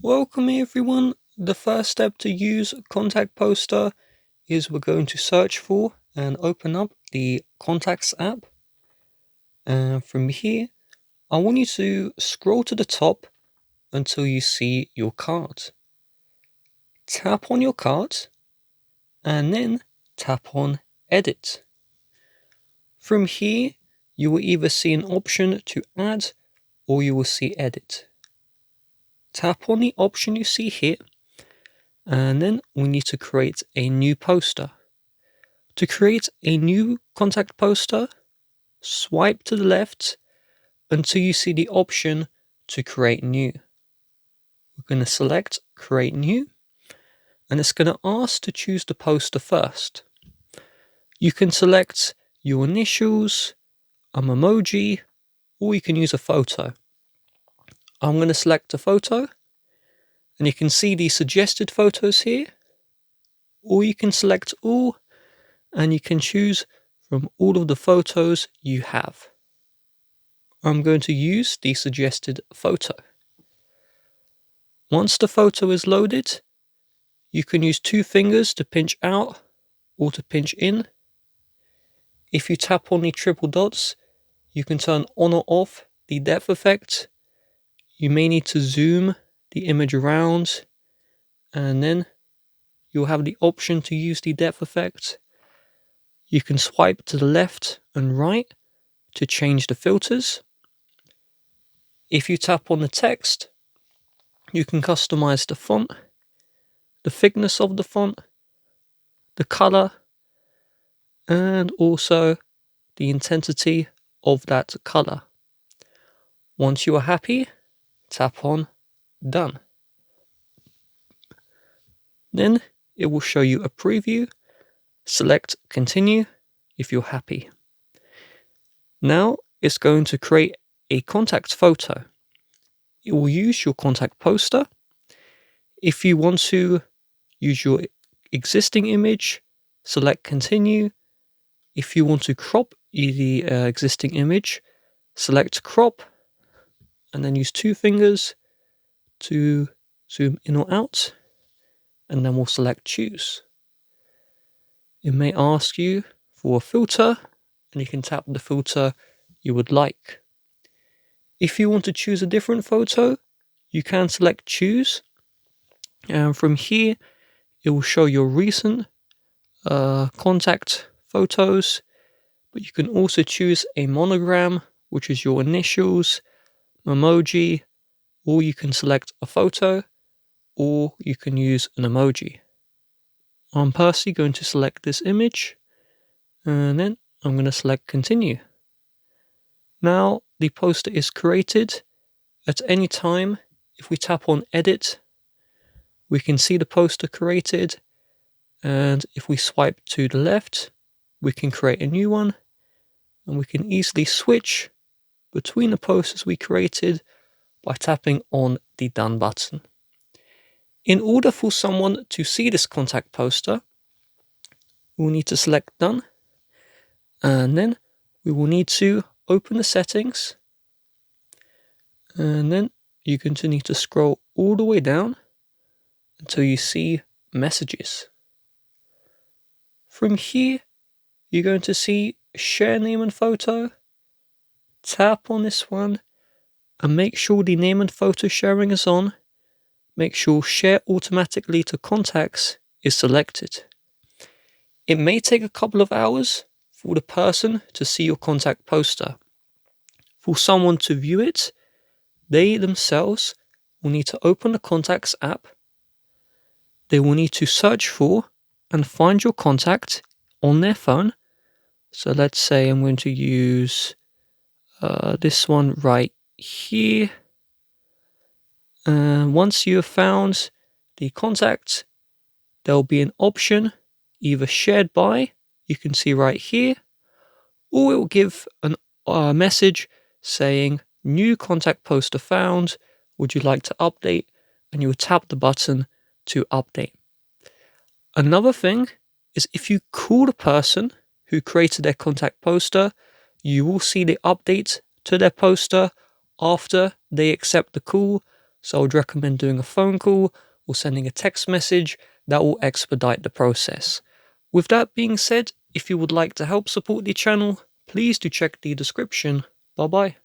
Welcome everyone. The first step to use Contact Poster is we're going to search for and open up the Contacts app. And from here, I want you to scroll to the top until you see your card. Tap on your card and then tap on Edit. From here, you will either see an option to add or you will see Edit. Tap on the option you see here, and then we need to create a new poster. To create a new contact poster, swipe to the left until you see the option to create new. We're going to select create new, and it's going to ask to choose the poster first. You can select your initials, an emoji, or you can use a photo. I'm going to select a photo, and you can see the suggested photos here, or you can select all, and you can choose from all of the photos you have. I'm going to use the suggested photo. Once the photo is loaded, you can use 2 fingers to pinch out or to pinch in. If you tap on the triple dots, you can turn on or off the depth effect. You may need to zoom the image around, and then you'll have the option to use the depth effect. You can swipe to the left and right to change the filters. If you tap on the text, you can customize the font, the thickness of the font, the color, and also the intensity of that color. Once you are happy, tap on Done. Then it will show you a preview. Select Continue if you're happy. Now it's going to create a contact photo. It will use your contact poster. If you want to use your existing image, select Continue. If you want to crop the existing image, select Crop, and then use 2 fingers to zoom in or out, and then we'll select Choose. It may ask you for a filter, and you can tap the filter you would like. If you want to choose a different photo, you can select Choose, and from here it will show your recent contact photos, but you can also choose a monogram, which is your initials, emoji, or you can select a photo, or you can use an emoji. I'm personally going to select this image, and then I'm going to select Continue. Now the poster is created. At any time, if we tap on Edit, we can see the poster created, and if we swipe to the left, we can create a new one, and we can easily switch between the posters we created by tapping on the Done button. In order for someone to see this contact poster, we'll need to select Done, and then we will need to open the settings, and then you continue to scroll all the way down until you see Messages. From here, you're going to see Share Name and Photo. Tap on this one and make sure the name and photo sharing is on. Make sure Share Automatically to Contacts is selected. It may take a couple of hours for the person to see your contact poster. For someone to view it, they themselves will need to open the Contacts app. They will need to search for and find your contact on their phone. So let's say I'm going to use this one right here. And once you have found the contact, there'll be an option either shared by, you can see right here, or it will give a message saying new contact poster found, would you like to update? And you will tap the button to update. Another thing is if you call the person who created their contact poster, you will see the update to their poster after they accept the call. So I would recommend doing a phone call or sending a text message. That will expedite the process. With that being said, if you would like to help support the channel, please do check the description. Bye bye.